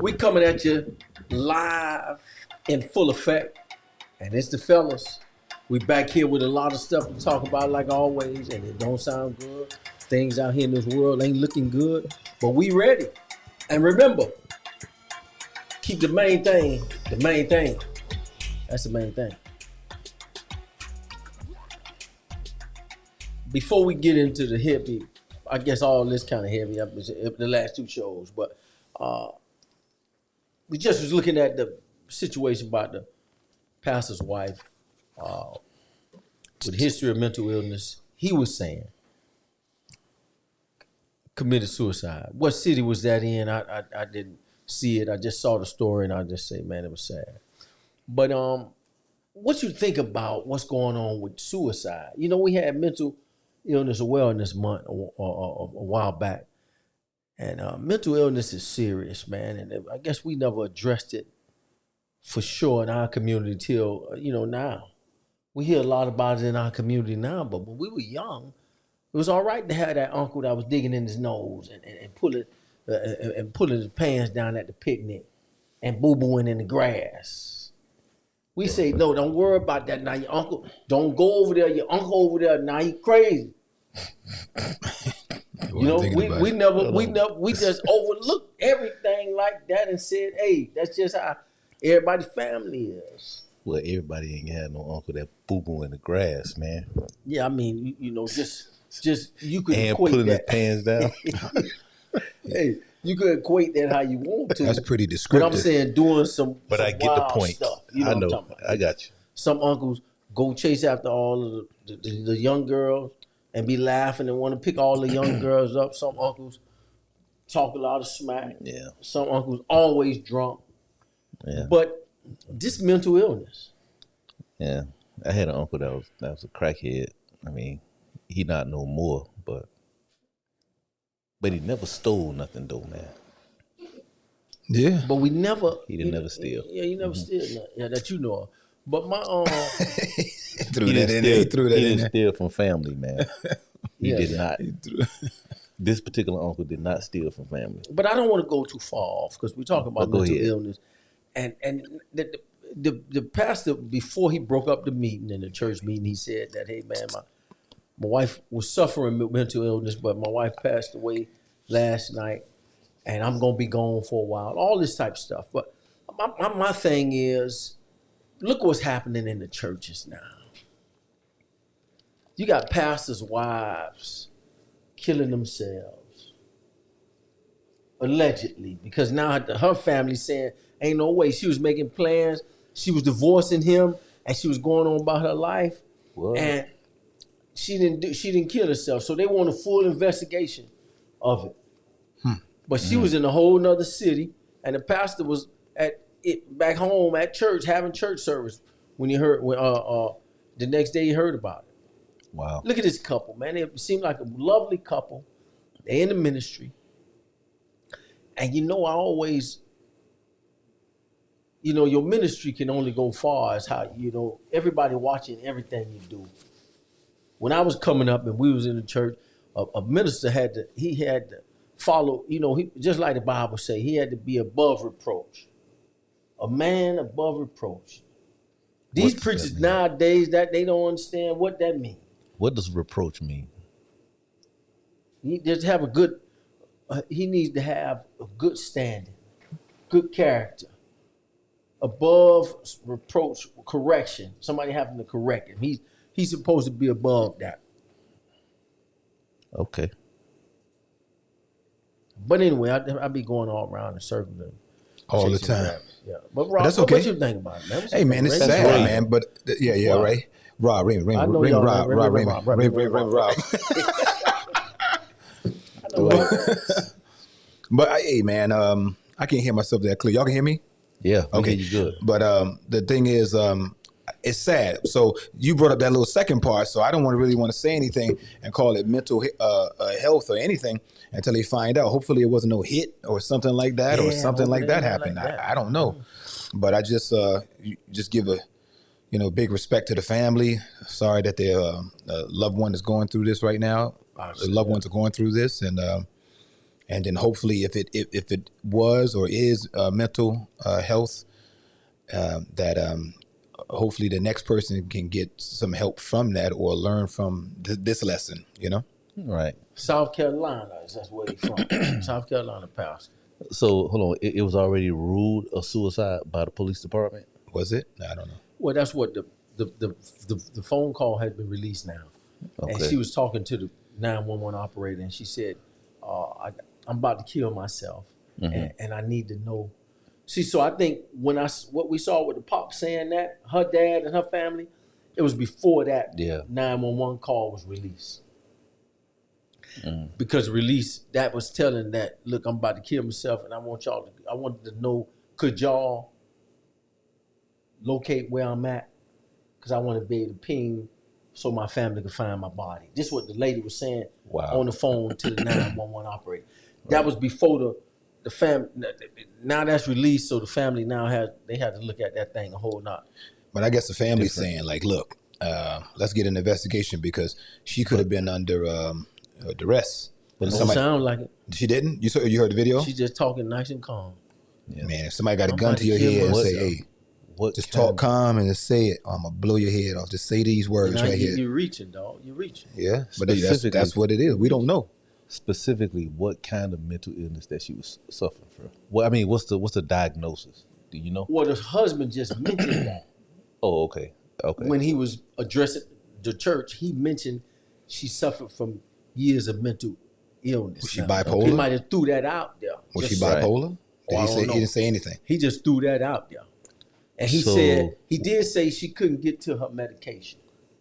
We coming at you live in full effect, and it's the fellas. We back here with a lot of stuff to talk about, like always, and it don't sound good. Things out here in this world ain't looking good, but we ready. And remember, keep the main thing the main thing. That's the main thing. Before we get into the hippie, I guess all this kind of heavy up the last two shows, but we just was looking at the situation about the pastor's wife with history of mental illness. He was saying committed suicide. What city was that in? I didn't see it. I just saw the story and I just say, man, it was sad. But what you think about what's going on with suicide? You know, we had mental illness awareness month a while back. And mental illness is serious, man. And I guess we never addressed it for sure in our community till, now. We hear a lot about it in our community now, but when we were young, it was all right to have that uncle that was digging in his nose and pulling his pants down at the picnic and boo-booing in the grass. We say, no, don't worry about that now. Your uncle, don't go over there. Your uncle over there, now he crazy. We just overlooked everything like that and said, hey, that's just how everybody's family is. Well, everybody ain't had no uncle that boo-boo in the grass, man. Yeah, I mean, just you could and equate pulling that. his pants down. Hey, you could equate that how you want to. That's pretty descriptive. But I'm saying doing some But some I get the wild point. stuff. You know I what know. I'm talking about. I got you. Some uncles go chase after all of the young girls and be laughing and want to pick all the young girls up. Some uncles talk a lot of smack. Yeah. Some uncles always drunk. Yeah. But this mental illness. Yeah. I had an uncle that was a crackhead. I mean, he not no more, but he never stole nothing though, man. Yeah. But we never. He didn't never steal. Yeah, he never steal nothing. Yeah, that you know of. But my Threw that in there. He threw that He in didn't there. steal from family, man. He Yeah. did not. This particular uncle did not steal from family. But I don't want to go too far off because we're talking about Go mental ahead. illness, and the pastor, before he broke up the meeting in the church meeting, he said that, hey man, my wife was suffering with mental illness, but my wife passed away last night, and I'm gonna be gone for a while. All this type of stuff. But my thing is, look what's happening in the churches now. You got pastors' wives killing themselves, allegedly, because now her family's saying, ain't no way. She was making plans. She was divorcing him, and she was going on about her life. What? And she didn't kill herself. So they want a full investigation of it. But she was in a whole nother city, and the pastor was at it back home at church having church service when he heard the next day he heard about it. Wow. Look at this couple, man. It seemed like a lovely couple. They're in the ministry. And I always, your ministry can only go far as how, everybody watching everything you do. When I was coming up and we was in the church, a minister had to follow, he, just like the Bible say, he had to be above reproach. A man above reproach. These What does preachers that mean? nowadays, that they don't understand what that means. What does reproach mean? He just have a good. He needs to have a good standing, good character, above reproach, correction. Somebody having to correct him. He's supposed to be above that. Okay. But anyway, I be going all around in circles and All the chasing time. rabbits. Yeah, but Rob, that's okay. what you think about it, man? What you Hey man, think? it's Ring sad, Rob. man. But yeah, Rob. right. Rob, ring I know Rob, y'all, Rob, ring Rob, Rob. I know But hey man, I can't hear myself that clear. Y'all can hear me? Yeah. Okay, You good. But the thing is, it's sad. So you brought up that little second part, so I don't really want to say anything and call it mental health or anything until they find out. Hopefully it wasn't no hit or something like that, or Yeah, something like that like happened. that. I don't know. But I just give a big respect to the family. Sorry that their loved one is going through this right now. The loved ones are going through this, and And then hopefully, if it was or is mental health, that hopefully the next person can get some help from that or learn from this lesson. You know. Right. South Carolina, that's where he from. South Carolina pastor. So hold on, it was already ruled a suicide by the police department. Was it? I don't know. Well, that's what the phone call has been released now, and Okay. she was talking to the 911 operator, and she said, "I'm about to kill myself, and I need to know." See, so I think what we saw with the pop saying that her dad and her family, it was before that Yeah. 911 call was released. Because release that was telling that, look, I'm about to kill myself, and I wanted to know, could y'all locate where I'm at? Because I want to be able to ping so my family can find my body. This is what the lady was saying on the phone to the 911 operator. That was before the family. Now that's released, so the family now had to look at that thing a whole lot. But I guess the family's saying, like, look, let's get an investigation because she could have been under duress. But it don't sound like it. She didn't? You heard the video? She's just talking nice and calm. Yeah. Man, if somebody got a I'm gun about to to your kill head and myself. say, hey, just talk calm and just say it, I'm going to blow your head off. Just say these words Now right here. you're reaching, dog. You're reaching. Yeah, but Specifically- that's what it is. We don't know. Specifically, what kind of mental illness that she was suffering from? Well, I mean, what's the diagnosis? Do you know? Well, the husband just mentioned that. Oh, okay. Okay. When he was addressing the church, he mentioned she suffered from years of mental illness. Was she Now, bipolar? He might have threw that out there. Was she Just- bipolar? Oh, I don't know. He didn't say anything. He just threw that out there. And he said, he did say she couldn't get to her medication.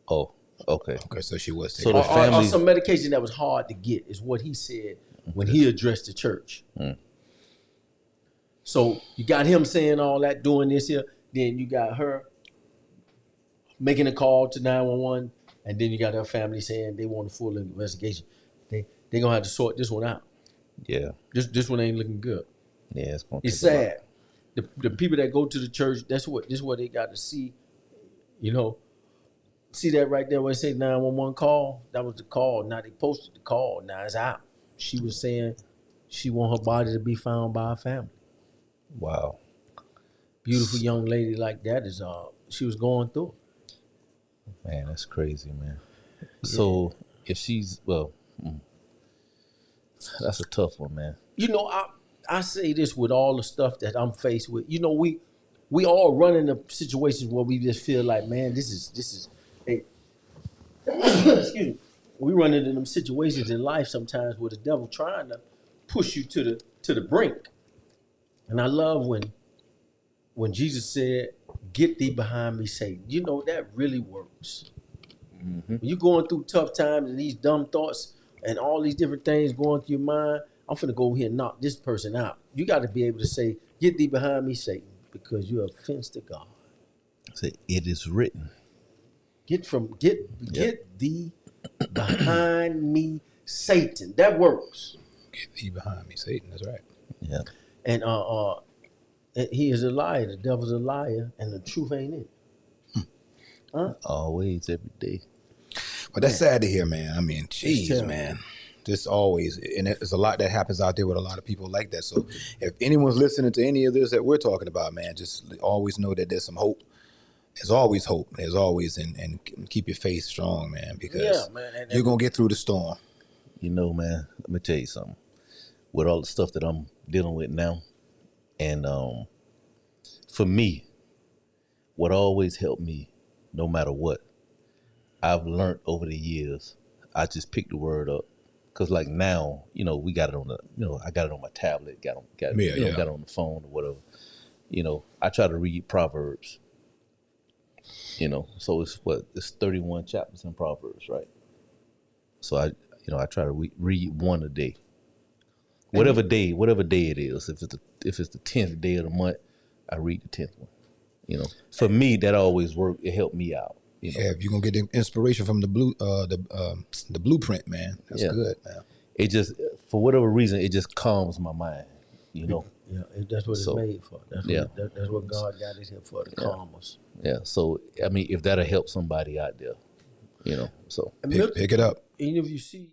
Oh, okay. Okay, so she was So taking the Or family- some medication that was hard to get is what he said when he addressed the church. So you got him saying all that, doing this here. Then you got her making a call to 911. And then you got her family saying they want a full investigation. They're going to have to sort this one out. Yeah. This one ain't looking good. Yeah, it's going It's sad. The people that go to the church, this is what they got to see. You know, see that right there where it says 911 call? That was the call. Now they posted the call. Now it's out. She was saying she want her body to be found by her family. Wow. Beautiful young lady like that is she was going through it. Man, that's crazy, man. So if she's that's a tough one, man. You know, I say this with all the stuff that I'm faced with. You know, we all run into situations where we just feel like, man, this is hey, excuse me. We run into them situations in life sometimes where the devil trying to push you to the brink. And I love when Jesus said, "Get thee behind me, Satan." You know, that really works. When you're going through tough times and these dumb thoughts and all these different things going through your mind, I'm finna go here and knock this person out. You got to be able to say, "Get thee behind me, Satan," because you're offense to God. Say it is written. Get thee behind me, Satan. That works. Get thee behind me, Satan. That's right. Yeah. And he is a liar. The devil's a liar, and the truth ain't it. Always, every day. But that's sad to hear, man. I mean, jeez, terrible. man. Just always. And there's a lot that happens out there with a lot of people like that. So if anyone's listening to any of this that we're talking about, man, just always know that there's some hope. There's always hope. There's always, and keep your faith strong, man, because man, you're going to get through the storm. You know, man, let me tell you something. With all the stuff that I'm dealing with now, and for me, what always helped me, no matter what, I've learned over the years, I just pick the word up. Cause like now, you know, we got it on I got it on my tablet, got it on the phone or whatever. You know, I try to read Proverbs. You know, so it's 31 chapters in Proverbs, right? So I try to read one a day. Whatever day it is. If it's the 10th day of the month, I read the 10th one. You know, for me that always worked. It helped me out. You know? Yeah, if you're gonna get the inspiration from the blueprint, man, that's good, man. It just, for whatever reason, it just calms my mind. You know. Yeah, that's what it's made for. That's what God got it here for, to calm us. Yeah. So I mean, if that'll help somebody out there, you know. So Pick it up. Even if you see